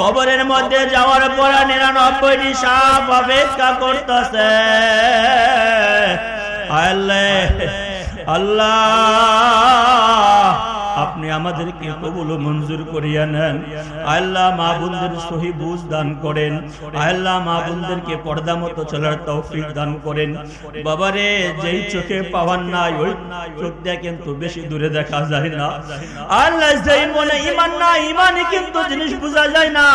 কবরের মধ্যে যাওয়ার পরে 99টি সাপ অপেক্ষা করতেছে। আল্লাহ আপনি আমাদেরকে কবুল ও মঞ্জুর করিয়া নেন। আল্লাহ মা বোনদের সহি বুঝ দান করেন। আল্লাহ মা বোনদেরকে পর্দা মতো চলার তৌফিক দান করেন। বাবারে যেই চোখে পাওয়ার নাই ওই চোখ দিয়ে কিন্তু বেশি দূরে দেখা যায় না। আল্লাহ যেই মনে ঈমান নাই ঈমানই কিন্তু জিনিস বোঝা যায় না।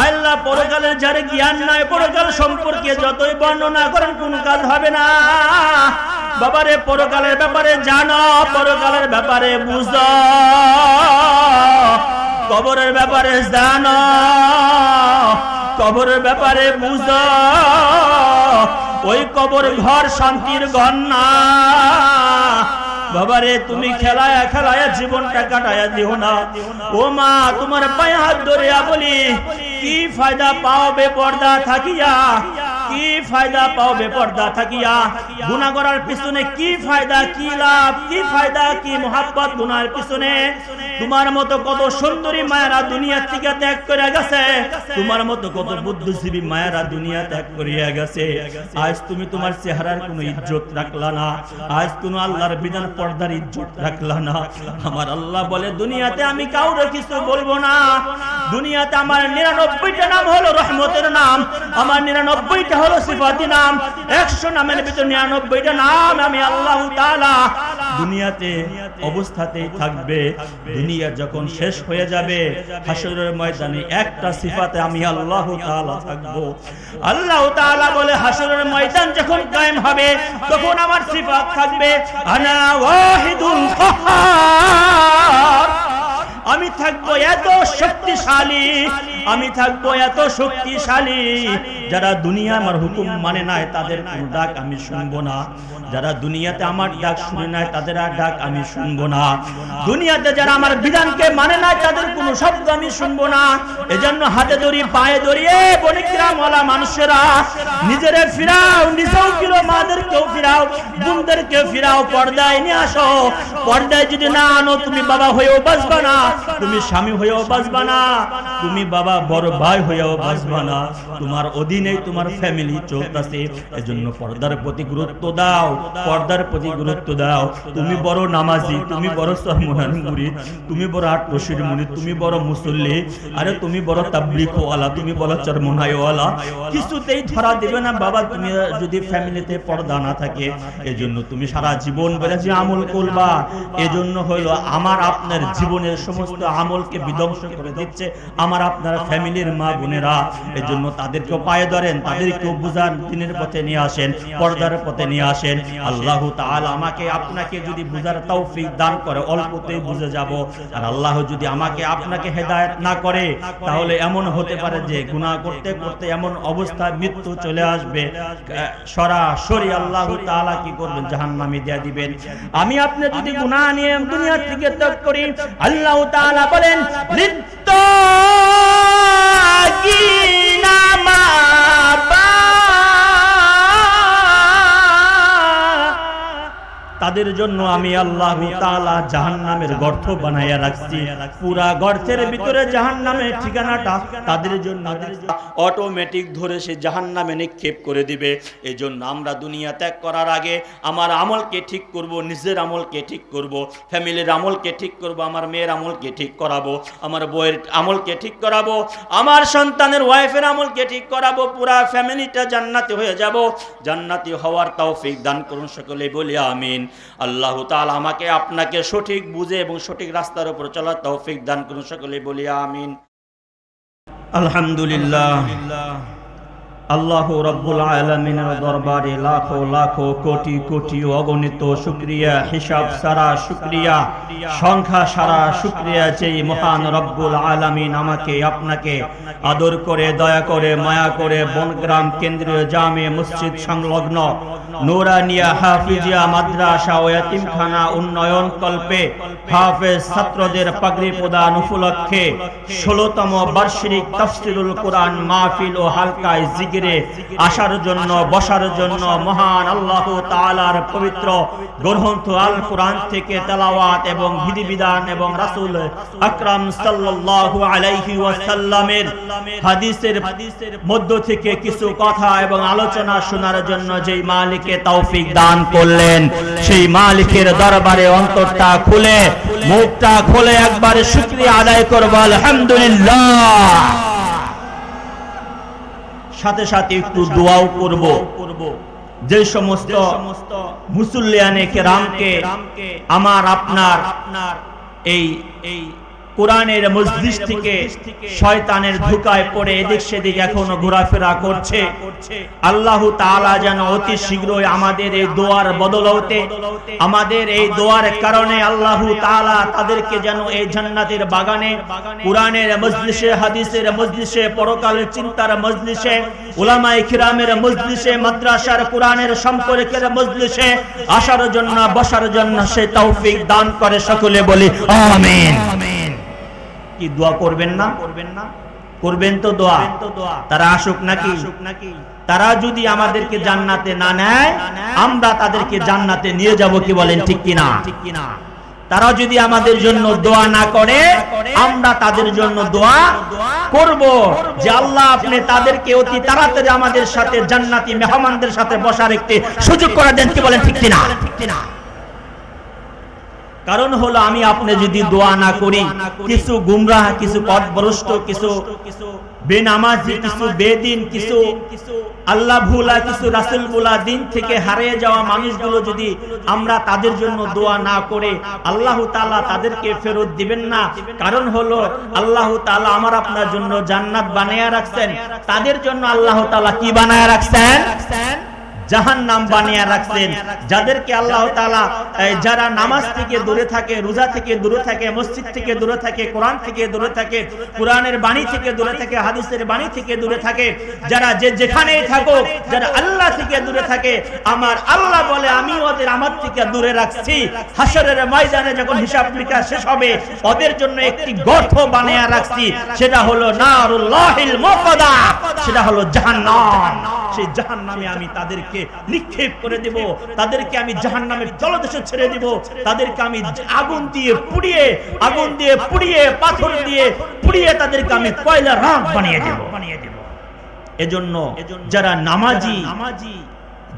আল্লাহ পরকালের যার জ্ঞান নাই পরকাল সম্পর্কে যতই বর্ণনা করেন কোন কাজ হবে না। বাবারে পরকালের ব্যাপারে জানো, পরকালের ব্যাপারে বুঝো, কবরের ব্যাপারে জানো, কবরের ব্যাপারে বুঝো। ওই কবর ঘর শান্তির ঘর না। বাবারে তুমি খেলায়া খেলায়া জীবনটা কাটায়া দিও না। ও মা তোমার পায়ে হাত ধরিয়া বলি, কি ফায়দা পাও বেপর্দা থাকিয়া? কি ফায়দা পাও বেপর্দা থাকিয়া? গুনাহ করার পিছনে কি ফায়দা, কি লাভ, কি ফায়দা, কি মোহাব্বত গুনাহের পিছনে? তোমার মতো কত সুন্দরী মায়েরা দুনিয়া থেকে ত্যাগ করে গেছে, তোমার মতো কত বুদ্ধিজীবী মায়েরা দুনিয়া ত্যাগ করিয়া গেছে। আজ তুমি তোমার চেহারার কোনো ইজ্জত রাখলা না, আজ তুমি আল্লাহর বিধান পর্দার ইজ্জত রাখলা না। আমার আল্লাহ বলে দুনিয়াতে আমি কাউরে কিছু বলবো না। দুনিয়াতে আমার 99টা নাম হলো রহমতের নাম, আমার 99টা হলো সিফাতি নাম। 100 নামের ভিতর 99টা নাম আমি আল্লাহ তাআলা দুনিয়াতে অবস্থাতেই থাকবে। দুনিয়া যখন শেষ হয়ে যাবে হাসরের ময়দানে একটা সিফাতে আমি আল্লাহ তাআলা থাকবো। আল্লাহ তাআলা বলে হাসরের ময়দান যখন কায়েম হবে তখন আমার সিফাত থাকবে আনা ওয়াহিদুল কাহ্হার। আমি থাকবো এত শক্তিশালী, আমি থাকবো এত শক্তিশালী। যারা দুনিয়া আমার হুকুম মানে নাই তাদের কোনো ডাক আমি শুনবো না। যারা দুনিয়াতে আমার ডাক শুনে নাই তাদের আর ডাক আমি শুনবো না। দুনিয়াতে যারা আমার বিধানকে মানে নাই তাদের কোনো শব্দ আমি শুনবো না। এজন্য হাতে ধরি পায়ে ধরিয়ে বনিকরাম ওয়ালা মানুষেরা নিজেরে ফিরাও, নিজেও ফিরো, মাদেরকেও ফিরাও, বোনদেরকেও ফিরাও, পর্দায় নিয়ে আসো। পর্দায় যদি না আনো তুমি বাবা হয়েও বাঁচবা না, তুমি স্বামী হয়েও বাঁচবা না, তুমি বাবা বড় ভাই হয়েও বাঁচবা না। তোমার অধীনে তোমার ফ্যামিলি চলতেছে। এজন্য পর্দার প্রতি গুরুত্ব দাও, পর্দার প্রতি গুরুত্ব দাও। তুমি বড় নামাজি, তুমি বড় সরমুনানি মুরিদ, তুমি বড় আটরশির মুরিদ, তুমি বড় মুসল্লি, আরে তুমি বড় তাবলীগ ওয়ালা, তুমি বড় চরমুনাই ওয়ালা, কিছুতেই ধরা দেবে না বাবা তুমি যদি ফ্যামিলিতে পর্দা না থাকে। এজন্য তুমি সারা জীবন বলে যে আমল করবা, এজন্য হলো আমার আপনার জীবনের সমস্ত আমলকে বিধ্বংস করে দিচ্ছে আমার আপনার ফ্যামিলির মা বোনেরা। এজন্য তাদেরকেও পায়ে ধরেন, তাদেরকেও বুঝান, দিনের পথে নিয়ে আসেন, পর্দার পথে নিয়ে আসেন। আল্লাহ তাআলা আমাকে আপনাকে যদি বুঝার তৌফিক দান করে অল্পতেই বুঝে যাব। আর আল্লাহ যদি আমাকে আপনাকে হেদায়েত না করে তাহলে এমন হতে পারে যে গুনাহ করতে করতে এমন অবস্থা মৃত্যু চলে আসবে, সরাসরি আল্লাহ তাআলা কি করবেন জাহান্নামে দিয়ে দিবেন। আমি আপনি যদি গুনাহ নিয়ে দুনিয়া থেকে ত্যাগ করি আল্লাহ তাআলা বলেন লিত্তাগিনা মাবা, তাদের জন্য আমি আল্লাহ তাআলা জাহান্নামের গর্ত বানায়া রাখছি। পুরা গর্তের ভিতরে জাহান্নামের ঠিকানাটা তাদের জন্য অটোমেটিক ধরে সে জাহান্নামে নিক্ষেপ করে দিবে। এজন্য আমরা দুনিয়া ত্যাগ করার আগে আমার আমলকে ঠিক করব, নিজের আমলকে ঠিক করব, ফ্যামিলির আমলকে ঠিক করব, আমার মেয়ের আমলকে ঠিক করাবো, আমার বউয়ের আমলকে ঠিক করাবো, আমার সন্তানের ওয়াইফের আমলকে ঠিক করাবো। পুরা ফ্যামিলিটা জান্নাতি হয়ে যাব। জান্নাতি হওয়ার তৌফিক দান করুন সকলে বলি আমিন। আল্লাহ তাআলা আমাকে আপনাকে সঠিক বুঝে এবং সঠিক রাস্তার উপর চলার তৌফিক দান করুন সকলে বলি আমিন। আলহামদুলিল্লাহ, আল্লাহ রাব্বুল আলামিনের দরবারে লাখো লাখো কোটি কোটি অগণিত শুকরিয়া, হিসাব সারা শুকরিয়া, সংখ্যা সারা শুকরিয়া যেই মহান রব্বুল আলামিন আমাকে আপনাকে আদর করে দয়া করে মায়া করে বনগ্রাম কেন্দ্রীয় জামে মসজিদ সংলগ্ন নূরানিয়া হাফিজিয়া মাদ্রাসা ও ইয়াতিমখানা উন্নয়ন কল্পে হাফেজ ছাত্রদের পাগড়ি প্রদান উপলক্ষে 16তম বার্ষিক তাফসীরুল কোরআন মাহফিল ও হালকায় জিকির জিকিরে আসার জন্য, বসার জন্য মহান আল্লাহ তাআলার পবিত্র গ্রন্থ আল কোরআন থেকে তেলাওয়াত এবং বিধিবিধান এবং রাসূল আকরাম সাল্লাল্লাহু আলাইহি ওয়াসাল্লামের হাদিসের মধ্য থেকে কিছু কথা এবং আলোচনা শোনার জন্য যেই মালিকে তৌফিক দান করলেন, সেই মালিকের দরবারে অন্তরটা খুলে, মুখটা খুলে একবার শুকরিয়া আদায় করব আলহামদুলিল্লাহ। সাথে সাথে একটু দোয়াও করব। যে সমস্ত মুসল্লিয়ানে কেরামকে আমার আপনার এই কোরআনের মজলিস থেকে শয়তানের ধোঁকায় পড়ে এদিক সেদিক এখনো ঘোরাফেরা করছে, আল্লাহ তাআলা যেন অতি শীঘ্রই আমাদের এই দোয়ার বদৌলতে, আমাদের এই দোয়ার কারণে আল্লাহ তাআলা তাদেরকে যেন এই জান্নাতের বাগানে, কোরআনের মজলিসে, হাদিসের মজলিসে, পরকালের চিন্তার মজলিসে, উলামায়ে কিরামের মজলিসে, মাদ্রাসার কোরআনের সম্পর্কের মজলিসে আসার জন্য, বসার জন্য সে তৌফিক দান করে। সকলে বলি আমিন। কি দোয়া করবেন না? করবেন তো দোয়া। তারা আসুক নাকি? তারা যদি আমাদেরকে জান্নাতে না নেয়, আমরা তাদেরকে জান্নাতে নিয়ে যাব, কি বলেন ঠিক কিনা? তারা যদি আমাদের জন্য দোয়া না করে, আমরা তাদের জন্য দোয়া করব যে আল্লাহ আপনি তাদেরকে অতি তাড়াতাড়ি আমাদের সাথে জান্নাতি মেহমানদের সাথে বসার একটি সুযোগ করে দেন, কি বলেন ঠিক কিনা? কারণ হলো আমি আপনি যদি দোয়া না করি, কিছু গুমরাহ, কিছু পথভ্রষ্ট, কিছু বেনামাজি, কিছু বেদিন, কিছু আল্লাহ ভুলা, কিছু রাসূল ভুলা, দিন থেকে হারিয়ে যাওয়া মানুষগুলো যদি আমরা তাদের জন্য দোয়া না করে, আল্লাহ তাআলা তাদেরকে ফেরত দিবেন না। কারণ হলো আল্লাহ তাআলা আমার আপনার জন্য জান্নাত বানায়া রাখছেন, তাদের জন্য আল্লাহ তাআলা কি বানায়া রাখছেন? জাহান্নাম বানিয়ে রাখছেন। যাদেরকে আল্লাহ তাআলা, যারা নামাজ থেকে দূরে থাকে, রোজা থেকে দূরে থাকে, মসজিদ থেকে দূরে থাকে, কোরআন থেকে দূরে থাকে, কোরআনের বাণী থেকে দূরে থাকে, হাদিসের বাণী থেকে দূরে থাকে, যারা যেখানেই থাকুক, যারা আল্লাহ থেকে দূরে থাকে, আমার আল্লাহ বলে আমি ওদের আমার থেকে দূরে রাখছি। হাশরের ময়দানে যখন হিসাব নিকাশ শেষ হবে, ওদের জন্য একটি গর্ত বানিয়ে রাখছি, সেটা হলো নারুল্লাহিল মুকাদ্দা, সেটা হলো জাহান্নাম। সেই জাহান্নামে আমি তাদেরকে নিক্ষেপ করে দেব, তাদেরকে আমি জাহান্নামের জলদেশে ছেড়ে দেব, তাদেরকে আমি আগুন দিয়ে পুড়িয়ে, পাথর দিয়ে পুড়িয়ে তাদেরকে আমি কয়লা রাখ বানিয়ে দেব। এজন্য যারা নামাজি,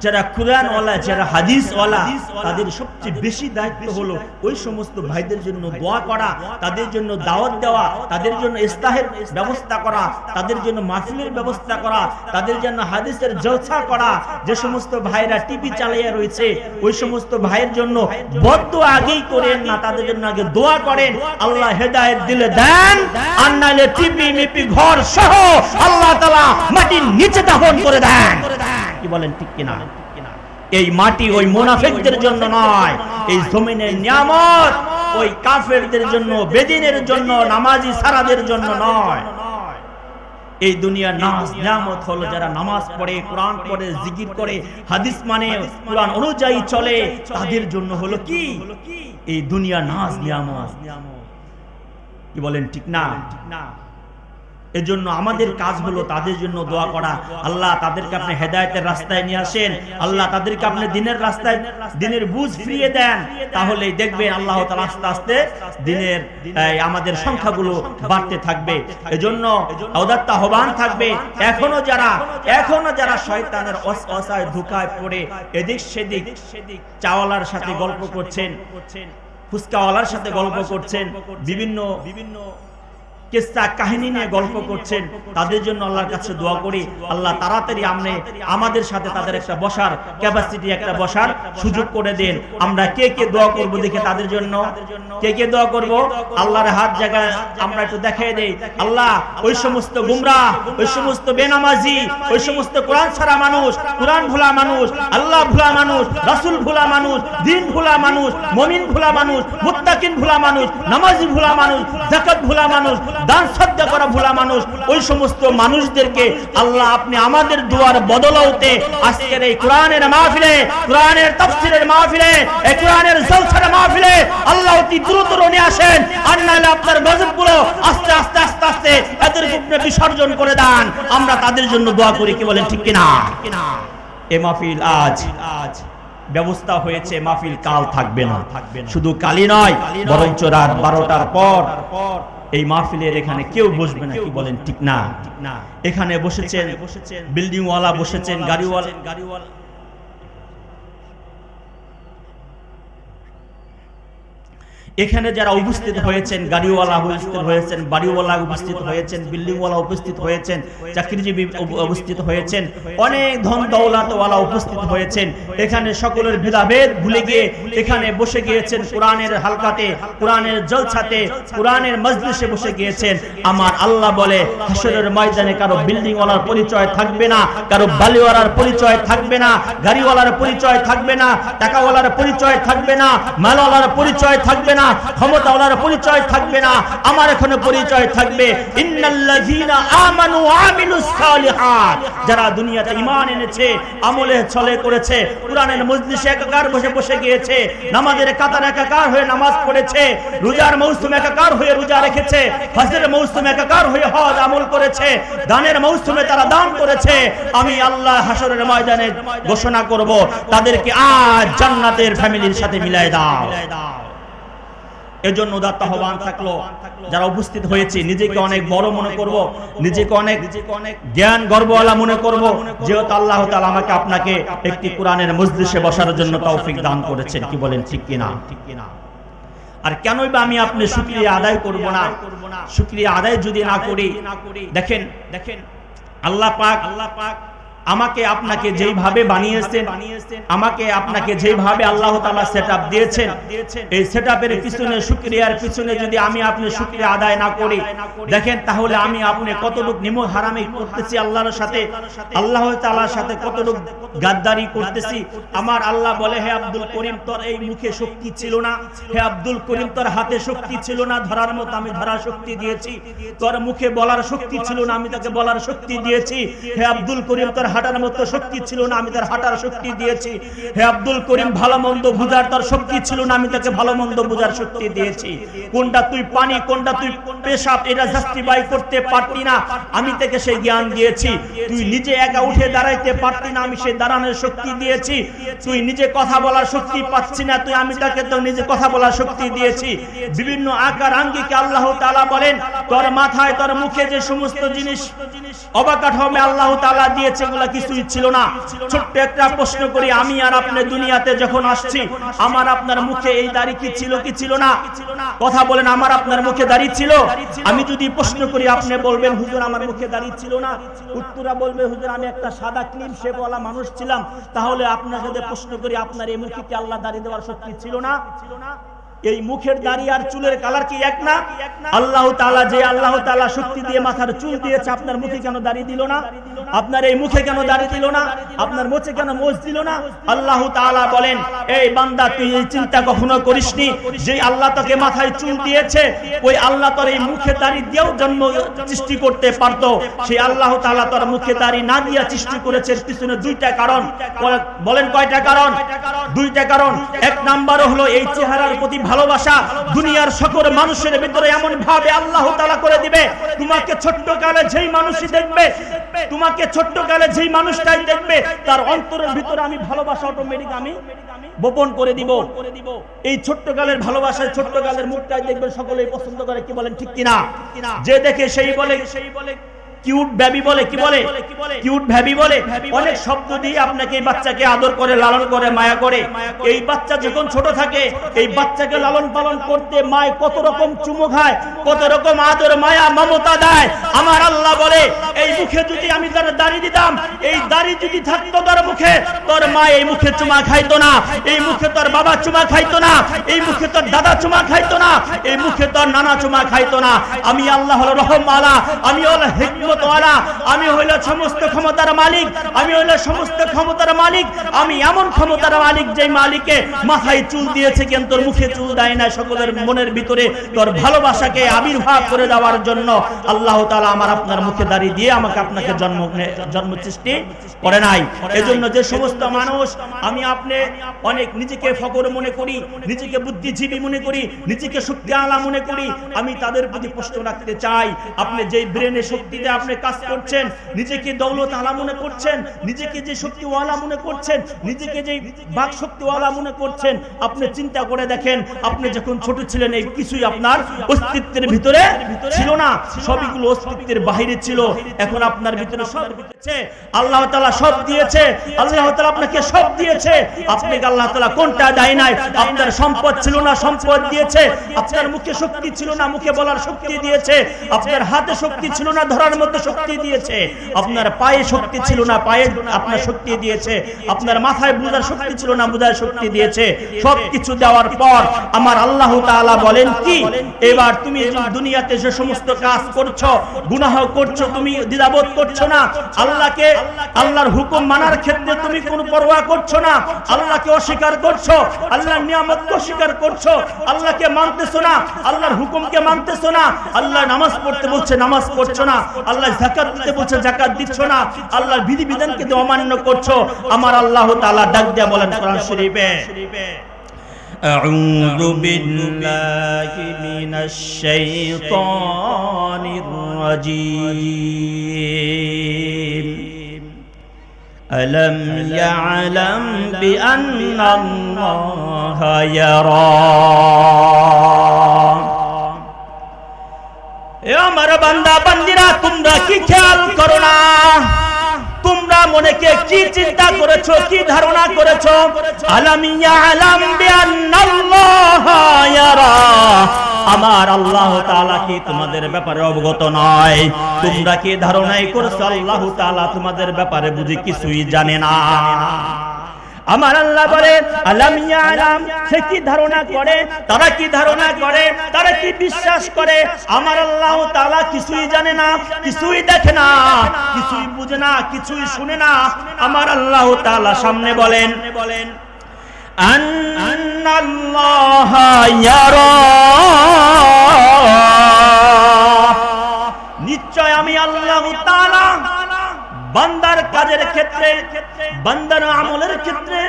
যারা কোরআন ওয়ালা, যারা হাদিস ওয়ালা, তাদের সবচেয়ে বেশি দায়িত্ব হলো ওই সমস্ত ভাইদের জন্য দোয়া করা, তাদের জন্য দাওয়াত দেওয়া, তাদের জন্য ইস্তাহের ব্যবস্থা করা, তাদের জন্য মাহফিলের ব্যবস্থা করা, তাদের জন্য হাদিসের জলসা করা। যে সমস্ত ভাইরা টিভি চালিয়ে রয়েছে, ওই সমস্ত ভাইয়ের জন্য বদদোয়া আগেই করেন না, তাদের জন্য আগে দোয়া করেন, আল্লাহ হেদায়েত দিলে দেন, আর নাইলে টিভি মিপি ঘর সহ আল্লাহ তাআলা মাটির নিচে দাফন করে দেন। কি বলেন ঠিক কিনা? এই মাটি ওই মুনাফিকদের জন্য নয়, এই জমিনের নিয়ামত ওই কাফেরদের জন্য, বেদিনের জন্য, নামাজি সারাদের জন্য নয়। এই দুনিয়ার নাজ নিয়ামত হলো যারা নামাজ পড়ে, কোরআন পড়ে, জিকির করে, হাদিস মানে, কোরআন অনুযায়ী চলে, তাদের জন্য হলো কি এই দুনিয়ার নাজ নিয়ামত। কি বলেন ঠিক না? এজন্য আমাদের কাজ হলো তাদের জন্য দোয়া করা। আল্লাহ তাদেরকে আপনি হেদায়েতের রাস্তায় নিয়ে আসেন, আল্লাহ তাদেরকে আপনি দিনের রাস্তায়, দিনের বুঝ ফিরিয়ে দেন, তাহলে দেখবেন আল্লাহ তাআলা আস্তে আস্তে দিনের আমাদের সংখ্যাগুলো বাড়তে থাকবে। এজন্য ঔদাত্ত আহ্বান থাকবে, এখনো যারা শয়তানের ওয়াসওয়াসায় ধোঁকায় পড়ে এদিক সেদিক চাওয়ালার সাথে গল্প করছেন, ফুসকাওয়ালার সাথে গল্প করছেন, বিভিন্ন কিসসা কাহিনী নিয়ে গল্প করছেন, তাদের জন্য আল্লাহর কাছে দোয়া করি, আল্লাহ তাড়াতাড়ি আমাদের সাথে তাদের একটা বসার ক্যাপাসিটি, একটা বসার সুযোগ করে দেন। আমরা কে কে দোয়া করব দেখে তাদের জন্য, কে দোয়া করব? আল্লাহর হাত জায়গায় আমরা একটু দেখিয়ে দেই। আল্লাহ ওই সমস্ত গুমরাহ, ওই সমস্ত বেনামাজি, ওই সমস্ত কোরআন ছাড়া মানুষ, কোরআন ভুলা মানুষ, আল্লাহ ভুলা মানুষ, রাসূল ভুলা মানুষ, দ্বীন ভুলা মানুষ, মুমিন ভুলা মানুষ, মুত্তাকিন ভুলা মানুষ, নামাজি ভুলা মানুষ, যাকাত ভুলা মানুষ, দান সদ্কা করা ভোলা মানুষ, ওই সমস্ত মানুষদেরকে আল্লাহ আপনি আমাদের দুয়ার বদলাতে আজকের এই কোরআনের মাহফিলে, কোরআনের তাফসীরের মাহফিলে, এই কোরআনের জলসার মাহফিলে আল্লাহ অতি দ্রুত নিয়ে আসেন, আর নাহলে আপনার গজবগুলো আস্তে আস্তে আস্তে আস্তে এদের উপরে বিসর্জন করে দেন। আমরা তাদের জন্য দোয়া করি, কি বলেন ঠিক কিনা? এই মাহফিল আজ ব্যবস্থা হয়েছে, মাহফিল কাল থাকবে না। শুধু কালই নয়, বরঞ্চ রাত 12টার পর এই মাহফিলের এখানে কেউ বসবে না, কি বলেন ঠিক না? এখানে বসেছেন বিল্ডিং ওয়ালা, বসেছেন গাড়িওয়ালা, এখানে যারা উপস্থিত হয়েছেন, গাড়িওয়ালা উপস্থিত হয়েছেন, বাড়িওয়ালা উপস্থিত হয়েছেন, বিল্ডিংওয়ালা উপস্থিত হয়েছেন, চাকরিজীবী উপস্থিত হয়েছেন, অনেক ধন দৌলতওয়ালা উপস্থিত হয়েছেন। এখানে সকলের ভেদাভেদ ভুলে গিয়ে এখানে বসে গিয়েছেন কোরআনের হালকাতে, কোরআনের জলসাতে, কোরআনের মজলিসে বসে গিয়েছেন। আমার আল্লাহ বলে হাসরের ময়দানে কারো বিল্ডিংওয়ালার পরিচয় থাকবে না, কারো বালিওয়ালার পরিচয় থাকবে না, গাড়িওয়ালার পরিচয় থাকবে না, টাকাওয়ালার পরিচয় থাকবে না, মালওয়ালার পরিচয় থাকবে না, ক্ষমতাওয়ালার পরিচয় থাকবে না। আমার এখানে পরিচয় থাকবে ইন্নাল্লাযীনা আমানু ওয়া আমিলুস সালিহাত, যারা দুনিয়াতে ঈমান এনেছে, আমলে চলে করেছে, কোরআনের মজলিসে একাকার বসে গিয়েছে, নামাজের কাতার একাকার হয়ে নামাজ পড়েছে, রোজার মৌসুমে একাকার হয়ে রোজা রেখেছে, হজের মৌসুমে একাকার হয়ে হজ আমল করেছে, দানের মৌসুমে তারা দান করেছে। আমি আল্লাহ হাসরের ময়দানে ঘোষণা করব, তাদেরকে আজ জান্নাতের ফ্যামিলির সাথে মিলাই দাও। এজন্য উদাত্ত আহ্বান থাকলো, যারা উপস্থিত হয়েছে নিজেকে অনেক বড় মনে করব, নিজেকে অনেক জ্ঞান গর্বওয়ালা মনে করব, যেহেতু আল্লাহ তাআলা আমাকে আপনাকে একটি কোরআনের মজলিসে বসার জন্য তৌফিক দান করেছেন, কি বলেন ঠিক কিনা? আর কেনই বা আমি আপনি শুকরিয়া আদায় করব না? শুকরিয়া আদায় যদি না করি, দেখেন আল্লাহ পাক আমাকে আপনাকে যেইভাবে বানিয়েছেন, আমাকে আপনাকে যেইভাবে আল্লাহ তাআলা সেটআপ দিয়েছেন, এই সেটআপের পিছনে, শুকরিয়ার পিছনে যদি আমি আপনি শুকরিয়া আদায় না করি, দেখেন তাহলে আমি আপনি কতটুকু নিমক হারামি করতেছি আল্লাহর সাথে, আল্লাহ তাআলার সাথে কতটুকু গাদ্দারি করতেছি। আমার আল্লাহ বলে, হে আব্দুল করিম, তোর এই মুখে শক্তি ছিল না, হে আব্দুল করিম তোর হাতে শক্তি ছিল না ধরার মতো, আমি ধরার শক্তি দিয়েছি। তোর মুখে বলার শক্তি ছিল না, আমি তাকে বলার শক্তি দিয়েছি। হে আব্দুল করিম তোর হাঁটার মতো শক্তি ছিল না, আমি তার হাঁটার শক্তি দিয়েছি। হে আব্দুল করিম ভালো মন্দ বুঝার তোর শক্তি ছিল না, আমি তাকে ভালো মন্দ বুঝার শক্তি দিয়েছি। কোনটা তুই পানি, কোনটা তুই পেশাব, এটা জাস্টিফাই করতে পারতি না, আমি তাকে সেই জ্ঞান দিয়েছি। তুই নিজে একা উঠে দাঁড়াইতে পারতি না, আমি সেই দাঁড়ানোর শক্তি দিয়েছি। তুই নিজে কথা বলার শক্তি পাচ্ছি না, তুই আমি তাকে তো নিজে কথা বলার শক্তি দিয়েছি। বিভিন্ন আকার আঙ্গিকে আল্লাহ তাআলা বলেন, তোর মাথায় তোর মুখে যে সমস্ত জিনিস অবকাঠামো আল্লাহ তাআলা দিয়েছে, এগুলা কিছুই ছিল না। ছোট্ট একটা প্রশ্ন করি, আমি আর আপনি দুনিয়াতে যখন আসছি, আমার আপনার মুখে এই দাড়ি কি ছিল, কি ছিল না? কথা বলেন, আমার আপনার মুখে দাড়ি ছিল? আমি যদি প্রশ্ন করি, আপনি বলবেন হুজুর আমার মুখে দাড়ি ছিল না। উত্তরা বলবে, হুজুর আমি একটা সাদা ক্লিন শেপ ওয়ালা মানুষ ছিলাম। তাহলে আপনার সাথে প্রশ্ন করি, আপনার এই মুখে কি আল্লাহ দাড়ি দেওয়ার শক্তি ছিল না? এই মুখের দাড়ি আর চুলের কালার কি এক না? আল্লাহ তাআলা যে আল্লাহ তাআলা শক্তি দিয়ে মাথার চুল দিয়েছে, আপনার মুখে কেন দাড়ি দিল না? আপনার এই মুখে কেন দাড়ি দিল না? আপনার মুখে কেন মোজ দিল না? আল্লাহ তাআলা বলেন, এই বান্দা তুই এই চিন্তা কখনো করিসনি, যে আল্লাহ তোকে মাথায় চুল দিয়েছে, ওই আল্লাহ তোর এই মুখে দাড়ি দিয়েও জন্ম সৃষ্টি করতে পারতো। সেই আল্লাহ তাআলা তোর মুখে দাড়ি না দিয়া সৃষ্টি করেছে, পিছনে দুইটা কারণ। বলেন কয়টা কারণ? দুইটা কারণ। এক নাম্বার হলো এই চেহারার প্রতি ভালোবাসা। দুনিয়ার সকল মানুষের ভিতরে এমন ভাবে আল্লাহ তাআলা করে দিবে, তোমাকে ছোট্ট কালে যেই মানুষই দেখবে, তোমাকে ছোট্ট কালে যেই মানুষটাই দেখবে, তার অন্তরের ভিতরে আমি ভালোবাসা অটোমেটিক আমি বপন করে দিব। এই ছোট্ট কালের ভালোবাসায় ছোট্ট কালের মুখটাই দেখবেন সকলেই পছন্দ করে, কি বলেন ঠিক কিনা? যে দেখে সেই বলে কিউট বেবি বলে, কি বলে? কিউট বেবি বলে। অনেক শব্দ দিয়ে আপনাকে এই বাচ্চাকে আদর করে, লালন করে, মায়া করে। এই বাচ্চা যখন ছোট থাকে, এই বাচ্চাকে লালন পালন করতে মায় কত রকম চুমু খায়, কত রকম আদর মায়া মমতা দেয়। আমার আল্লাহ বলে, এই মুখে যদি আমি তার দাড়ি দিতাম, এই দাড়ি যদি থাকতো তার মুখে, তোর মা এই মুখে চুমা খাইতো না, এই মুখে তোর বাবা চুমা খাইতো না, এই মুখে তোর দাদা চুমা খাইতো না, এই মুখে তোর নানা চুমা খাইতো না। আমি আল্লাহ হলো রহমওয়ালা, আমি হলো হিকমতওয়ালা, আমি হইলো সমস্ত ক্ষমতার মালিক, আমি হইলো সমস্ত ক্ষমতার মালিক। আমি এমন ক্ষমতার মালিক যে মালিকে মাথায় চুল দিয়েছে কিন্তু তোর মুখে চুল দেয় না। সকলের মনের ভিতরে তোর ভালোবাসাকে আবির্ভাব করে দেওয়ার জন্য আল্লাহ তাআলা আমার আপনার মুখে দাড়ি দিয়ে আমাকে আপনাকে জন্ম সৃষ্টি করে নাই। এজন্য যে সমস্ত মানুষ আমি আপনি অনেক নিজেকে ফকর মনে করি, নিজেকে বুদ্ধিজীবী মনে করি, নিজেকে শক্তিওয়ালা মনে করি, আমি তাদের প্রতি প্রশ্ন রাখতে চাই, আপনি যেই ব্রেনের শক্তিতে আপনি কাজ করছেন, নিজেকে দৌলত আলা মনে করছেন, নিজেকে যে শক্তিওয়ালা মনে করছেন, নিজেকে যে বাক শক্তিওয়ালা মনে করছেন, আপনি চিন্তা করে দেখেন আপনি যখন ছোট ছিলেন এই কিছুই আপনার অস্তিত্বের ভিতরে ছিল না, সবগুলো অস্তিত্বের বাইরে ছিল। এখন আপনার ভিতরে সব আছে, আল্লাহ তাআলা সব দিয়েছে, আল্লাহ তাআলা আপনাকে সব দিয়েছে। আপনাকে আল্লাহ তাআলা কোনটা দেয় নাই? আপনার সম্পদ ছিল না, সম্পদ দিয়েছে। আপনার মুখে শক্তি ছিল না, মুখে বলার শক্তি দিয়েছে। আপনার হাতে শক্তি ছিল না, ধরার মধ্যে শক্তি দিয়েছে। আপনার পায়ে শক্তি ছিল না, পায়ে আপনার শক্তি দিয়েছে। আপনার মাথায় বোঝার শক্তি ছিল না, বোঝার শক্তি দিয়েছে। সবকিছু দেওয়ার পর আমার আল্লাহ তাআলা বলেন কি, এবার তুমি দুনিয়াতে যে সমস্ত কাজ করছো, গুনাহ করছো, তুমি দ্বিধাবোধ করছো না, আল্লাহকে আল্লাহর হুকুম মানার ক্ষেত্রে তুমি কোনো পরোয়া করছো না, আল্লাহকে অস্বীকার করছো, আল্লাহর নিয়ামতকে অস্বীকার করছো, আল্লাহকে মানতেছো না, আল্লাহর হুকুমকে মানতেছো না, আল্লাহ নামাজ পড়তে বলছে নামাজ পড়ছো না, আল্লাহ যাকাত দিতে বলছে যাকাত দিচ্ছ না, আল্লাহর বিধিবিধানকে অমান্য করছো। আমার আল্লাহ তাআলা ডাক দিয়ে বলেন কোরআন শরীফে, أعوذ بالله من الشيطان الرجيم ألم يعلم بأن الله يرى এ আমার বান্দা বান্দিরা, তোমরা কি খেয়াল করো না? তোমরা মনেকে কি চিন্তা করেছো, কি ধারণা করেছো? আলাম ইয়ালাম বিআন্নাল্লাহা ইয়ারা, আমার আল্লাহ তাআলা কি তোমাদের ব্যাপারে অবগত নয়? তোমরা কি ধারণাই করছো আল্লাহ তাআলা তোমাদের ব্যাপারে বুঝি কিছুই জানে না? আমার আল্লাহ বলে আলাম ইয়ালাম, সে কি ধারণা করে, তারা কি ধারণা করে, তারা কি বিশ্বাস করে আমার আল্লাহ তাআলা কিছুই জানে না, কিছুই দেখে না, কিছুই বুঝে না, কিছুই শুনে না? আমার আল্লাহ তাআলা সামনে বলেন আন্নাল্লাহা ইয়ারা, নিশ্চয় আমি আল্লাহ তাআলা বান্দার কাজের ক্ষেত্রে, বান্দার আমলের ক্ষেত্রে,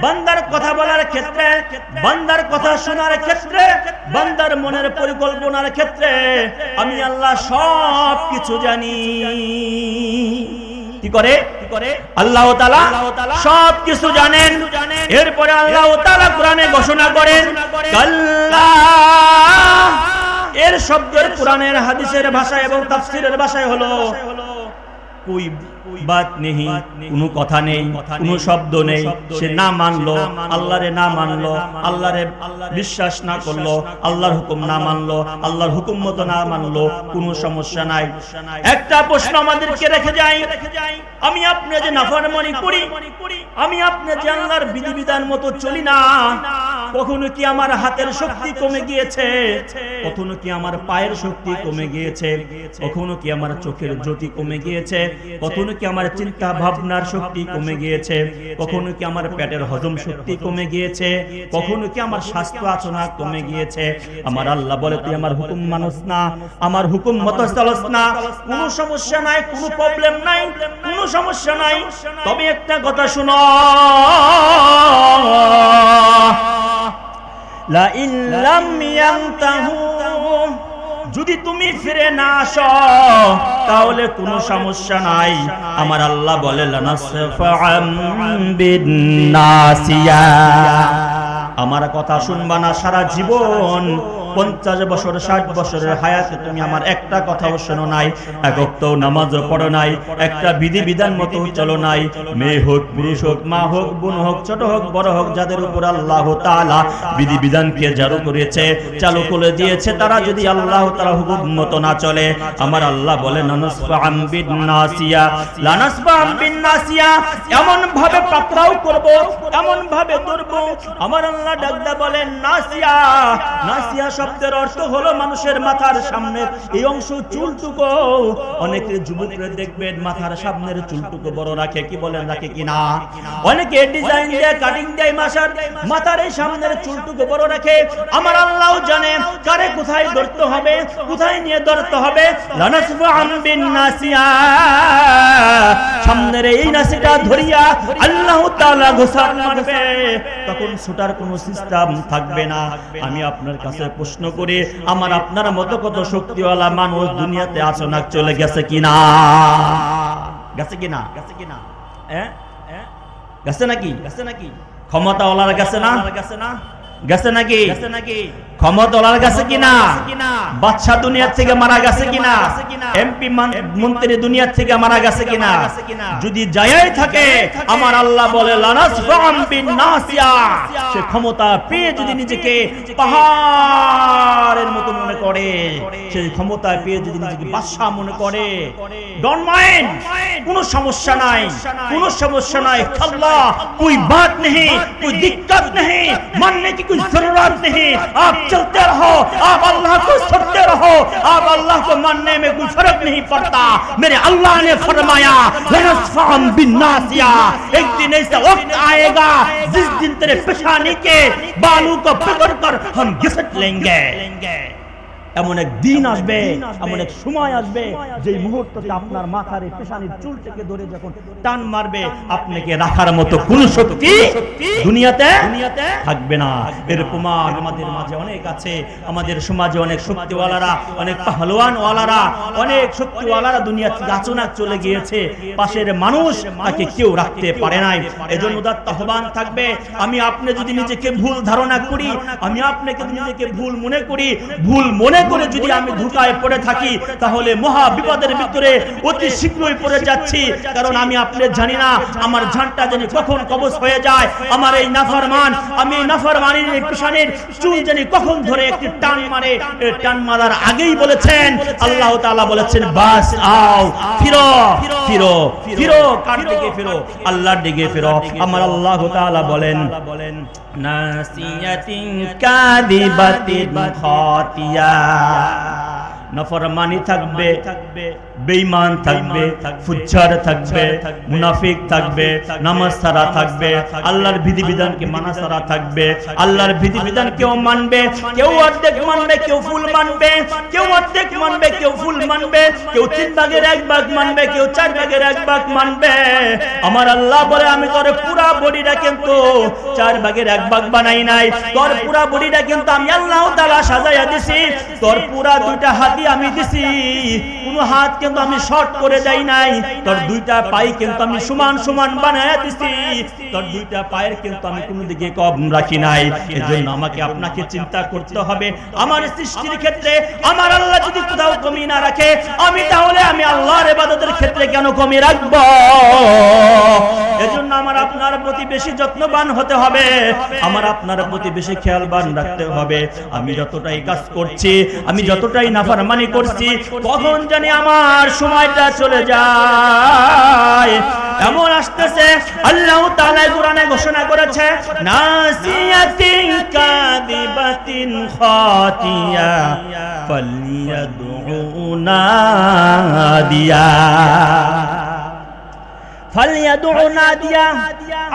বান্দার কথা বলার ক্ষেত্রে, বান্দার কথা শোনার ক্ষেত্রে, বান্দার মনের পরিকল্পনার ক্ষেত্রে আমি আল্লাহ সব কিছু জানি। কি করে আল্লাহ তাআলা সব কিছু জানেন। এরপরে আল্লাহ তাআলা কোরআনে ঘোষণা করেন কাল্লা, এর শব্দের কোরআনের হাদিসের ভাষায় এবং তাফসীরের ভাষায় হলো कोई बात नहीं, কোনো কথা নেই, কোনো শব্দ নেই। সে না মানলো আল্লাহরে, না মানলো আল্লাহরে, বিশ্বাস না করলো, আল্লাহর হুকুম না মানলো, আল্লাহর হুকুম মতো না মানলো, কোনো সমস্যা নাই। একটা প্রশ্ন আমাদেরকে রেখে যাই, আমি আপনি যে নাফরমানি করি, আমি আপনি যে আল্লাহর বিধিবিধান মতো চলি না, কখনো কি আমার হাতের শক্তি কমে গিয়েছে? কখনো কি আমার পায়ের শক্তি কমে গিয়েছে? কখনো কি আমার চোখের জ্যোতি কমে গিয়েছে? কখনো কি আমার চিন্তা ভাবনার শক্তি কমে গিয়েছে? কখনো কি আমার পেটের হজম শক্তি কমে গিয়েছে? কখনো কি আমার স্বাস্থ্য আচরণ কমে গিয়েছে? আমার আল্লাহ বলে তুই আমার হুকুম মানস না, আমার হুকুম মতো চলস না, কোনো সমস্যা নাই, কোনো প্রবলেম নাই, কোনো সমস্যা নাই। তবে একটা কথা শুনো, লা ইন লাম ইয়ানতাহু, যদি তুমি ফিরে না আসো তাহলে কোনো সমস্যা নাই। আমার আল্লাহ বলে লানাসফা'আম বিন নাসিয়া, আমার কথা শুনবা না, সারা জীবন 50 বছর 60 বছরের হায়াতে তুমি আমার একটা কথাও শোনো নাই, এক ওয়াক্তও নামাজও পড়ো নাই, একটা বিধি বিধান মতো চলো নাই। মেয়ে হোক, পুরুষ হোক, মা হোক, বোন হোক, ছোট হোক, বড় হোক, যাদের উপর আল্লাহ তাআলা বিধি বিধানকে জারি করেছে, চালু করে দিয়েছে, তারা যদি আল্লাহ তাআলা হুকুম মতো না চলে, আমার আল্লাহ বলেন নাসফা'আম বিন নাসিয়া, লানাসফা'আম বিন নাসিয়া, এমন ভাবে পাকড়াও করব, এমন ভাবে ধরব। আমার আল্লাহ ডাকদা বলেন নাসিয়া। নাসিয়া শব্দের অর্থ হলো মানুষের মাথার সামনে এই অংশ চুলটুকু। অনেকে যুবকরা দেখবেন মাথার সামনের চুলটুকু বড় রাখে, কি বলেন রাখে কিনা? অনেকে ডিজাইন দিয়ে কাটিং দেয় মাথার এই সামনের চুলটুকু বড় রাখে। আমার আল্লাহ জানে কারে কোথায় ধরতে হবে, কোথায় নিয়ে ধরতে হবে। লানাসফা'আম বিন নাসিয়া, সামনের এই নাসিটা ধরিয়া আল্লাহ তাআলা ঘোষণা মারবে, তখন ছুটার কোনো সিস্টেম থাকবে না। আমি আপনার কাছে প্রশ্ন করি, আমার আপনার মতো কত শক্তিওয়ালা মানুষ দুনিয়াতে আছে না? চলে গেছে কিনা? গেছে কিনা? গেছে কিনা? গেছে নাকি? গেছে নাকি? ক্ষমতাওয়ালার গেছে না? গেছে না? গেছে নাকি? গেছে নাকি? ক্ষমতাওয়ালার গেছে কিনা? বাদশা দুনিয়ার থেকে মারা গেছে কিনা? এমপি মন্ত্রী দুনিয়ার থেকে মারা গেছে কিনা? যদি যায়ই থাকে, আমার আল্লাহ বলে লানাসফা'আম বিন নাসিয়া, সে ক্ষমতা পেয়ে যদি নিজেকে পাহাড়ের মতো মনে করে, সে ক্ষমতা পেয়ে যদি নিজেকে বাদশা মনে করে, ডোন্ট মাইন্ড, কোনো সমস্যা নাই, কোনো সমস্যা নাই। আল্লাহ कोई बात नहीं, कोई दिक्कत नहीं, मानने की कोई जरूरत नहीं। आप चलते रहो, आप अल्लाह को सुनते रहो, आप अल्लाह को मानने में कोई फर्क नहीं पड़ता। मेरे अल्लाह ने फरमाया लनस्फा'म बिन नासिया, एक दिन ऐसा वक्त आएगा जिस दिन तेरे पेशानी के बालों को पकड़कर हम घिसट लेंगे। এমন এক দিন আসবে, এমন এক সময় আসবে, যে মুহূর্তে আপনার মাথার এই পেশানির চুল থেকে ধরে যখন টান মারবে, আপনাকে রাখার মতো কোন শক্তি দুনিয়াতে থাকবে না। এরকম আমাদের মাঝে অনেক আছে, আমাদের সমাজে অনেক শক্তিওয়ালারা, অনেক পাহলওয়ানওয়ালারা, অনেক শক্তিওয়ালারা দুনিয়া থেকে আচনাক চলে গিয়েছে। পাশের মানুষ তাকে কেউ রাখতে পারে নাই। এজন্য উদাত্ত আহ্বান থাকবে, আমি আপনি যদি নিজেকে ভুল ধারণা করি, আমি আপনাকে নিজেকে ভুল মনে করি, ভুল মনে করে যদি আমি ধোঁকায় পড়ে থাকি, তাহলে মহা বিপদের ভিতরে অতি শীঘ্রই পড়ে যাচ্ছি। কারণ আমি আপনি জানি না আমার জানটা জানি কখন কবজ হয়ে যায়। আমার এই নাফরমান, আমি এই নাফরমানির এই পেশানির চুল জানি কখন ধরে একটি টান মারে। টান মারার আগেই বলেছেন আল্লাহ তাআলা বলেছেন বাস আও, ফিরো ফিরো ফিরো, কার দিকে ফিরো? আল্লাহর দিকে ফিরো। আমার আল্লাহ তাআলা বলেন নাসিয়াতিন কাযিবাতিন খাতিয়া, নাফরমানি থাকবে, বেঈমান থাকবে, ফুজ্জার থাকবে, মুনাফিক থাকবে, নামাজ ছাড়া থাকবে, আল্লাহর বিধি বিধানকে মানা ছাড়া থাকবে। আল্লাহর বিধি বিধান কেউ মানবে, কেউ অর্ধেক মানবে, কেউ ফুল মানবে, কেউ অর্ধেক মানবে, কেউ ফুল মানবে, কেউ 3 ভাগের 1 ভাগ মানবে, কেউ 4 ভাগের 1 ভাগ মানবে। আমার আল্লাহ বলে আমি তোর পুরা বডিটা কিন্তু 4 ভাগের 1 ভাগ বানাই নাই, তোর পুরা বডিটা কিন্তু আমি আল্লাহ তাআলা সাজাইয়া দিছি। তোর পুরা 2টা হাতই আমি দিছি, কোন হাত কিন্তু আমি শর্ট করে দেই নাই। তোর 2টা পাই কিন্তু আমি সমান সমান বানায়া দিছি, তোর 2টা পায়ের কিন্তু আমি কোনো দিকে কম রাখি নাই। এজন্য আমাকে আপনাকে চিন্তা করতে হবে, আমার সৃষ্টির ক্ষেত্রে আমার আল্লাহ যদি কোথাও কমি না রাখে, আমি তাহলে আমি আল্লাহর ইবাদতের ক্ষেত্রে কেন কমি রাখব? এজন্য আমার আপনার প্রতি বেশি যত্নবান হতে হবে, আমার আপনার প্রতি বেশি খেয়ালবান রাখতে হবে। আমি যতটাই কাজ করছি, আমি যতটাই নাফরমানি করছি, কখন জানি আমার সময়টা চলে যায়। এমন আসতেছে আল্লাহ তাআলা কোরআনে ঘোষণা করেছে নাসিয়াতিন কাযিবাতিন খাতিয়া ফালইয়াদউ নাদিয়া, ফালইয়াদউ নাদিয়া।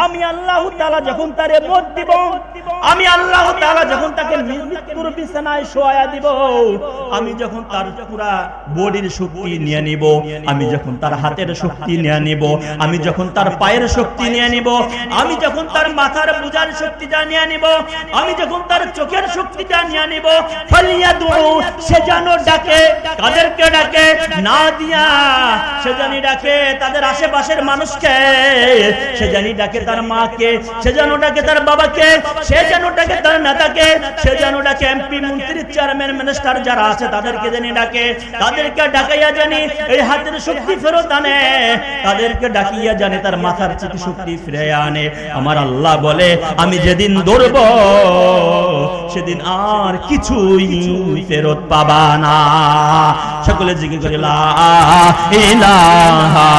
আমি আল্লাহ তাআলা যখন তারে মত দিব, আমি আল্লাহ তাআলা যখন তাকে মৃত্যুর বিছানায় শোয়া দিব, আমি যখন তার পুরা বডির শক্তি নিয়ে নিব, আমি যখন তার হাতের শক্তি নিয়ে নিব, আমি যখন তার পায়ের শক্তি নিয়ে নিব, আমি যখন তার মাথার বোঝার শক্তিটা নিয়ে নিব, আমি যখন তার চোখের শক্তিটা নিয়ে নিব, ফালইয়াদউ, সে যেন ডাকে, কাদেরকে ডাকে? নাদিয়া, সে জানি ডাকে তাদের আশেপাশের মানুষকে, সে জানি ডাকে তার মাকে, সে যেন ডাকে তার বাবাকে, সে যেন ডাকে তার নেতাকে, সে যেন ডাকে এমপি মন্ত্রী চেয়ারম্যান মিনিস্টার যারা আছে তাদেরকে জানি ডাকে, তাদেরকে ডাকাইয়া জানি এই হাতের শক্তি ফেরত আনে, তাদেরকে ডাকিয়া জানে তার মাথার শক্তি ফিরে আনে। আমার আল্লাহ বলে আমি যেদিন ধরব সেদিন আর কিছুই ফেরত পাবা না। সকলে জিকির করে লা ইলাহা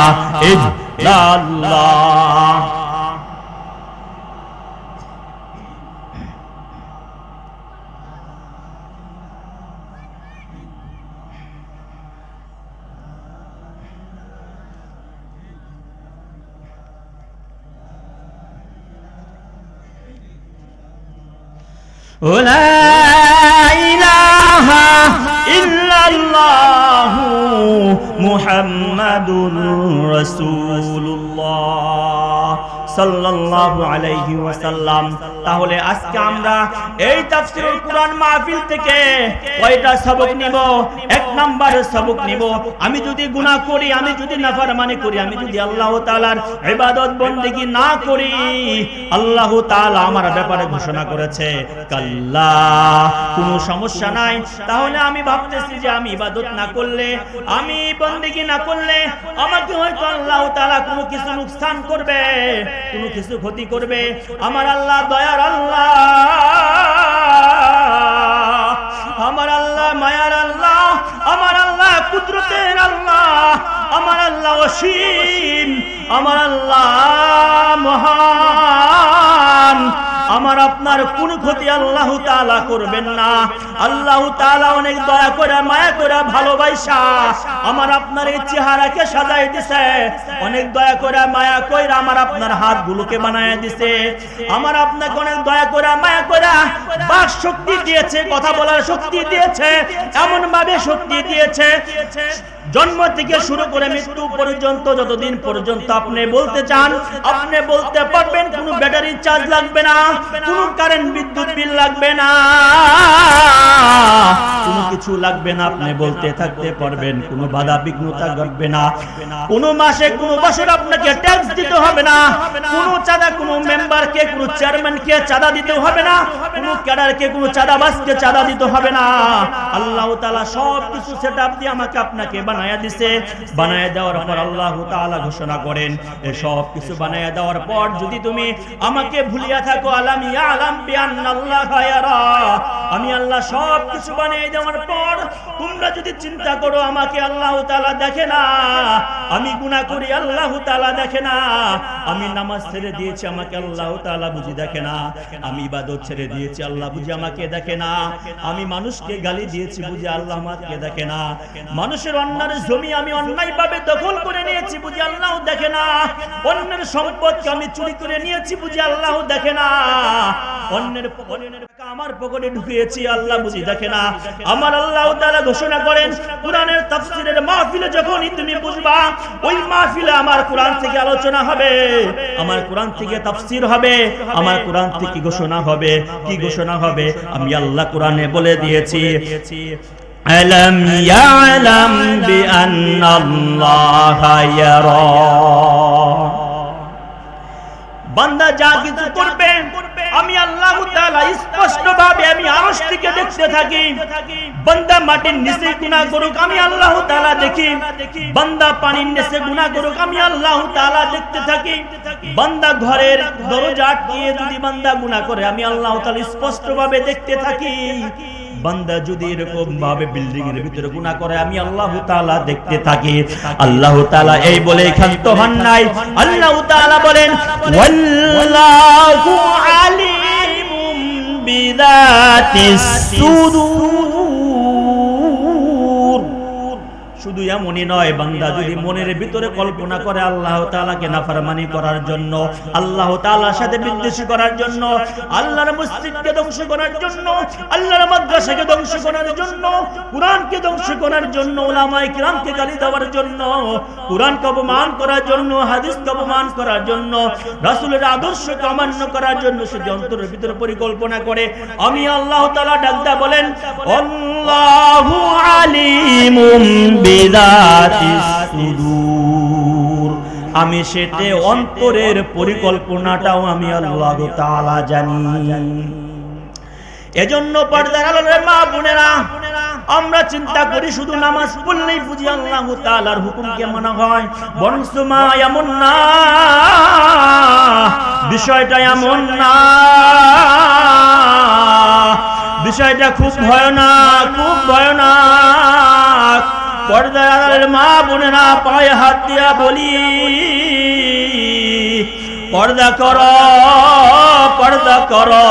ইল্লাল্লাহ। লা ইলাহা ইল্লাল্লাহু মুহাম্মাদুর রাসূলুল্লাহ সাল্লাল্লাহু আলাইহি ওয়াসাল্লাম। তাহলে আজকে আমরা এই তাফসীরুল কুরআন মাহফিল থেকে কয়টা সবক নিব? এক নাম্বার সবক নিব, আমি যদি গুনাহ করি, আমি যদি নাফরমানি করি, আমি যদি আল্লাহ তাআলার ইবাদত বندگی না করি, আল্লাহ তাআলা আমার ব্যাপারে ঘোষণা করেছে কাল্লা, কোনো সমস্যা নাই। তাহলে আমি ভাবতেছি যে আমি ইবাদত না করলে, আমি বندگی না করলে আমাকে হয়তো আল্লাহ তাআলা কোনো কিছু নুকসান করবে, কোনো কিছু ক্ষতি করবে। আমার আল্লাহ দয়ার আল্লাহ, আমার আল্লাহ মায়ার আল্লাহ, আমার আল্লাহ কুদরতের আল্লাহ, আমার আল্লাহ অসীম, আমার আল্লাহ মহান। আমার আপনার কোন ক্ষতি আল্লাহ তাআলা করবেন না। আল্লাহ তাআলা অনেক দয়া করে মায়া করে ভালোবাসা আমার আপনার এই চেহারাকে সাজায় দিয়েছে, অনেক দয়া করে মায়া কইরা আমার আপনার হাতগুলোকে বানায় দিয়েছে, আমার আপনাকে অনেক দয়া করে মায়া করে বাক শক্তি দিয়েছে, কথা বলার শক্তি দিয়েছে, এমন ভাবে শক্তি দিয়েছে জন্ম থেকে শুরু করে মৃত্যু পর্যন্ত, যতদিন পর্যন্ত আপনি বলতে চান আপনি বলতে পারবেন, কোনো ব্যাটারি চার্জ লাগবে না, কোনো কারেন্ট বিদ্যুৎ বিল লাগবে না, কোনো কিছু লাগবে না, আপনি বলতে থাকতে পারবেন, কোনো বাধা বিঘ্নতা ঘটবে না, কোনো মাসে কোনো বছর আপনাকে ট্যাক্স দিতে হবে না, কোনো চাঁদা কোনো মেম্বারকে কোনো চেয়ারম্যানকে চাঁদা দিতে হবে না, কোনো ক্যাডারকে কোনো চাঁদাবাজকে চাঁদা দিতে হবে না। আল্লাহ তাআলা সব কিছু সেটআপ দিয়ে আমাকে আপনাকে বানায়া দিয়েছে। বানায়া দেওয়ার পর আল্লাহ তাআলা ঘোষণা করেন, এই সব কিছু বানায়া দেওয়ার পর যদি তুমি আমাকে ভুলিয়া থাকো, আলাম ইয়ালাম বিআন্নাল্লাহা ইয়ারা, আমি আল্লাহ সব কিছু বানিয়ে দেওয়ার পর তোমরা যদি চিন্তা করো আমাকে আল্লাহ তাআলা দেখে না, আমি গুনাহ করি আল্লাহ তাআলা দেখে না, আমি নামাজ ছেড়ে দিয়েছি আমাকে আল্লাহ তাআলা বুঝি দেখে না, আমি ইবাদত ছেড়ে দিয়েছি আল্লাহ বুঝি আমাকে দেখে না, আমি মানুষকে গালি দিয়েছি বুঝি আল্লাহ আমাকে দেখে না, মানুষের অন্যের জমি আমি অন্যায়ভাবে দখল করে নিয়েছি বুঝি আল্লাহ দেখে না, অন্যের সম্পদকে আমি চুরি করে নিয়েছি বুঝি আল্লাহ দেখে না, অন্যের টাকা আমার পকেটে ঢুকিয়েছি আল্লাহ বুঝি দেখে না। আমার আল্লাহ তাআলা ঘোষণা করেন, কোরআনের তাফসীরের মাহফিলে যখনই তুমি বুঝবা, ওই মাহফিলে আমার কোরআন থেকে আলোচনা হবে, আমার কোরআন থেকে তাফসীর হবে, আমার কোরআন থেকে ঘোষণা হবে। কি ঘোষণা হবে? আমি আল্লাহ কোরআনে বলে দিয়েছি, আলাম ইয়ালাম বিআন্নাল্লাহা ইয়ারা, বান্দা যা কিছু করবে আমি আল্লাহ তাআলা স্পষ্টভাবে আমি আরশ থেকে দেখতে থাকি। বান্দা মাটির নিচে গুনাহ করুক আমি আল্লাহ তাআলা দেখি, বান্দা পানির নিচে গুনাহ করুক আমি আল্লাহ তাআলা দেখতে থাকি, বান্দা ঘরের দরজা আটকিয়ে যদি বান্দা গুনাহ করে আমি আল্লাহ তাআলা স্পষ্টভাবে দেখতে থাকি, বান্দা যদি এরকম ভাবে বিল্ডিং এর ভিতরে গুনাহ করে আমি আল্লাহ তাআলা দেখতে থাকি। আল্লাহ তাআলা এই বলে ক্ষান্ত হন নাই, আল্লাহ তাআলা বলেন ওয়াল্লাহু আলিমুম বিযাতিস সুদূর। শুধু এমনই নয়, বান্দা যদি মনের ভিতরে কল্পনা করে আল্লাহ তাআলাকে নাফরমানি করার জন্য, আল্লাহ তাআলার সাথে বিদ্বেষী করার জন্য, আল্লাহর মসজিদকে ধ্বংস করার জন্য, আল্লাহর মাদ্রাসাকে ধ্বংস করার জন্য, কুরআনকে ধ্বংস করার জন্য, উলামায়ে কিরামকে গালি দেওয়ার জন্য, কুরআনকে অপমান করার জন্য, হাদিসকে অপমান করার জন্য, রাসূলের আদর্শকে অমান্য করার জন্য সে অন্তরের ভিতরে পরিকল্পনা করে, আমি আল্লাহ তাআলা ডাকদা বলেন আল্লাহু আলিমুম বিযাতিস সুদূর, আমি সেতে অন্তরের পরিকল্পনাটাও আমি আল্লাহ তাআলা জানি। এজন্য পর্দার আড়ালের মা বোনেরা, আমরা চিন্তা করি শুধু নামাজ পড়লেই বুঝি আল্লাহ তাআলার হুকুমকে মানা হয়, বরং মা এমন না, বিষয়টা এমন না, বিষয়টা খুব ভয়ানক, খুব ভয়ানক। পর্দার আড়ালের মা বোনেরা, পায়ে হাত দিয়া বলি, পর্দা করো, পর্দা করো।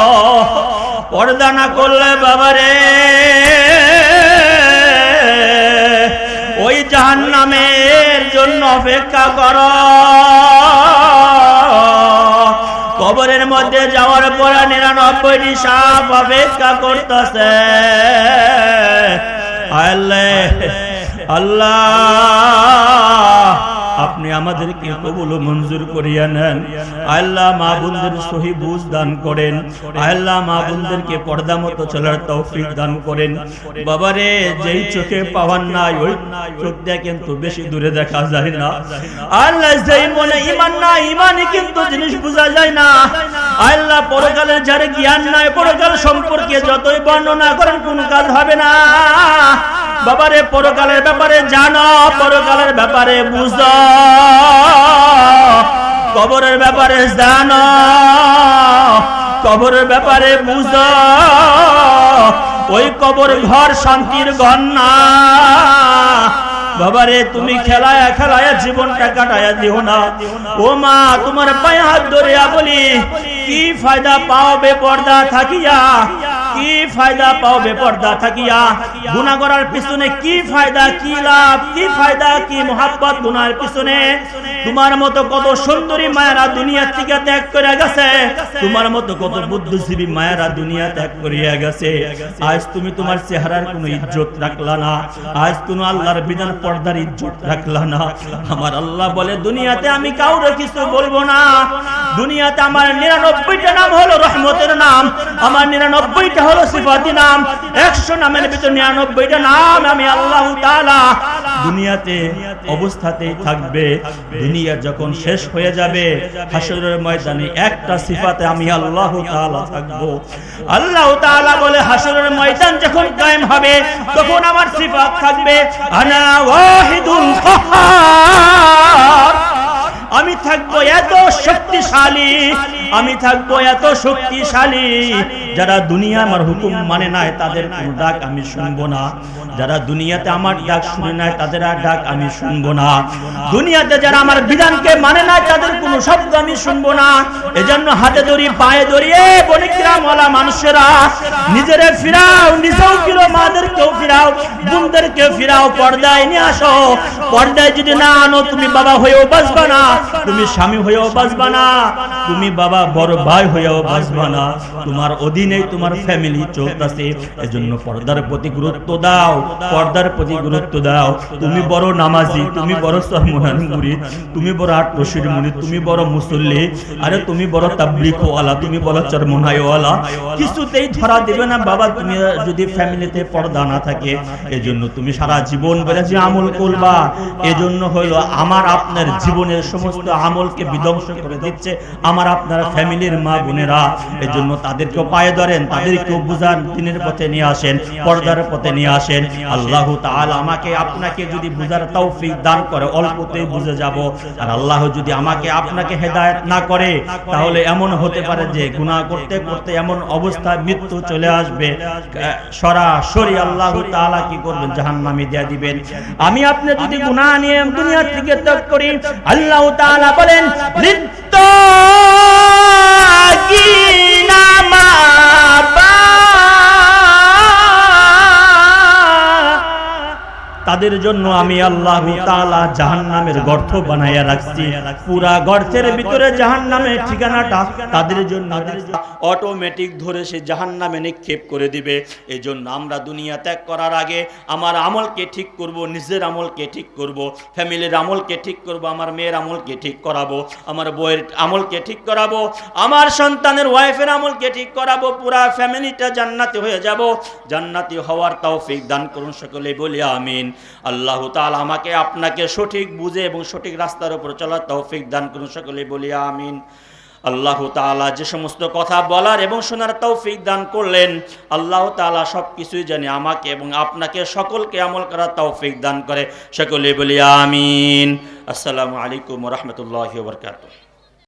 পর্দা না করলে বাবারে ওই জাহান্নামের জন্য অপেক্ষা করো। কবরের মধ্যে যাওয়ার পরে 99টি সাপ অপেক্ষা করতেছে। আল্লাহ, আপনি আমাদেরকে কবুল ও মঞ্জুর করিয়া নেন। আল্লাহ, মা বোনদের সহি বুঝ দান করেন। আল্লাহ, মা বোনদেরকে পর্দা মতো চলার তৌফিক দান করেন। বাবারে, যেই চোখে পাওয়ার নাই ওই চোখ দিয়ে কিন্তু বেশি দূরে দেখা যায় না। আল্লাহ, যেই মনে ঈমান নাই, ঈমানই কিন্তু জিনিস বোঝা যায় না। আল্লাহ, পরকালের যার জ্ঞান নাই, পরকাল সম্পর্কে যতই বর্ণনা করেন কোন কাজ হবে না। বাবারে, পরকালের ব্যাপারে জানো, পরকালের ব্যাপারে বুঝো, কবরের ব্যাপারে জানো, কবরের ব্যাপারে বুঝো। ওই কবর ঘর শান্তির ঘর না। বাবারে, তুমি খেলায়া খেলায়া জীবনটা কাটায়া দিও না। ও মা, তোমার পায়ে হাত ধরিয়া বলি, কি ফায়দা পাও বেপর্দা থাকিয়া, কি ফায়দা পাও বেপর্দা থাকিয়া? গুনাহ করার পিছনে কি ফায়দা, কি লাভ, কি ফায়দা, কি মোহাব্বত গুনাহের পিছনে? তোমার মতো কত সুন্দরী মায়েরা দুনিয়া থেকে ত্যাগ করে গেছে, তোমার মতো কত বুদ্ধিজীবী মায়েরা দুনিয়া ত্যাগ করিয়া গেছে। আজ তুমি তোমার চেহারার কোনো ইজ্জত রাখলা না, আজ তুমি আল্লাহর বিধান পর্দার ইজ্জত রাখলা না। আমার আল্লাহ বলে, দুনিয়াতে আমি কাউরে কিছু বলবো না। দুনিয়াতে আমার 99টা নাম হলো রহমতের নাম, আমার 99টা হলো সিফাতি নাম। 100 নামের ভিতর 99টা নাম আমি আল্লাহ তাআলা দুনিয়াতে অবস্থাতেই থাকবে। দুনিয়া যখন শেষ হয়ে যাবে, হাসরের ময়দানে একটা সিফাতে আমি আল্লাহ তাআলা থাকবো। আল্লাহ তাআলা বলে, হাসরের ময়দান যখন কায়েম হবে তখন আমার সিফাত থাকবে, আনা ওয়াহিদুল কাহ্হার। আমি থাকবো এত শক্তিশালী, আমি থাকবো এত শক্তিশালী। যারা দুনিয়া আমার হুকুম মানে নাই তাদের কোনো ডাক আমি শুনবো না। যারা দুনিয়াতে আমার ডাক শুনে নাই তাদের আর ডাক আমি শুনবো না। দুনিয়াতে যারা আমার বিধানকে মানে নাই তাদের কোনো শব্দ আমি শুনবো না। এজন্য হাতে ধরি, পায়ে ধরিয়ে বনিকরামওয়ালা মানুষেরা নিজেরে ফিরাও, নিজেও ফিরো, মাদেরকেও ফিরাও, বোনদেরকেও ফিরাও, পর্দায় নিয়ে আসো। পর্দায় যদি না আনো, তুমি বাবা হয়েও বাঁচবা না, তুমি স্বামী হয়েও বাঁচবা না, তুমি বাবা বড় ভাই হয়েও বাঁচবা না। তোমার অধীনেই তোমার ফ্যামিলি চলতেছে। এজন্য পর্দার প্রতি গুরুত্ব দাও, পর্দার প্রতি গুরুত্ব দাও। তুমি বড় নামাজি, তুমি বড় সরমনান মুরিদ, তুমি বড় আটরশির মুরিদ, তুমি বড় মুসল্লি, আরে তুমি বড় তাবলিগওয়ালা, তুমি বড় চরমনাইওয়ালা, কিছুতেই ধরা দেবে না বাবা তুমি যদি ফ্যামিলিতে পর্দা না থাকে। এজন্য তুমি সারা জীবন বলে যে আমল করবা, এজন্য হলো আমার আপনার জীবনের সমস্ত আমলকে বিধ্বংস করে দিচ্ছে আমার আপনার ফ্যামিলির মা বোনেরা। এজন্য তাদেরকেও পায়ে ধরেন, তাদেরকেও বুঝান, দিনের পথে নিয়ে আসেন, পর্দার পথে নিয়ে আসেন। আল্লাহ তাআলা আমাকে আপনাকে যদি বুঝার তৌফিক দান করে, অল্পতেই বুঝে যাব। আর আল্লাহ যদি আমাকে আপনাকে হেদায়েত না করে, তাহলে এমন হতে পারে যে গুনাহ করতে করতে এমন অবস্থায় মৃত্যু চলে আসবে, সরাসরি আল্লাহ তাআলা কি করবেন, জাহান্নামে দিয়ে দিবেন। আমি আপনি যদি গুনাহ নিয়ে দুনিয়া থেকে ত্যাগ করি, আল্লাহ তাআলা বলেন, তাদের জন্য আমি আল্লাহ তাআলা জাহান্নামের গর্ত বানায়া রাখছি। পুরা গর্তের ভিতরে জাহান্নামের ঠিকানাটা তাদের জন্য অটোমেটিক ধরে সে জাহান্নামে নিক্ষেপ করে দিবে। এজন্য আমরা দুনিয়া ত্যাগ করার আগে আমার আমলকে ঠিক করব, নিজের আমলকে ঠিক করব, ফ্যামিলির আমলকে ঠিক করব, আমার মেয়ের আমলকে ঠিক করাবো, আমার বউয়ের আমলকে ঠিক করাবো, আমার সন্তানের ওয়াইফের আমলকে ঠিক করাবো। পুরা ফ্যামিলিটা জান্নাতি হয়ে যাব। জান্নাতি হওয়ার তৌফিক দান করুন সকলে বলি আমিন। আল্লাহ তাআলা আমাকে আপনাকে সঠিক বুঝে এবং সঠিক রাস্তার উপর চলার তৌফিক দান করুন, সকলে বলি আমিন। আল্লাহ তাআলা যে সমস্ত কথা বলার এবং শোনার তৌফিক দান করলেন, আল্লাহ তাআলা সব কিছুই জানি আমাকে এবং আপনাকে সকলকে আমল করার তৌফিক দান করে, সকলে বলি আমিন। আসসালামু আলাইকুম ওয়া রাহমাতুল্লাহি ওয়া বারাকাতুহু।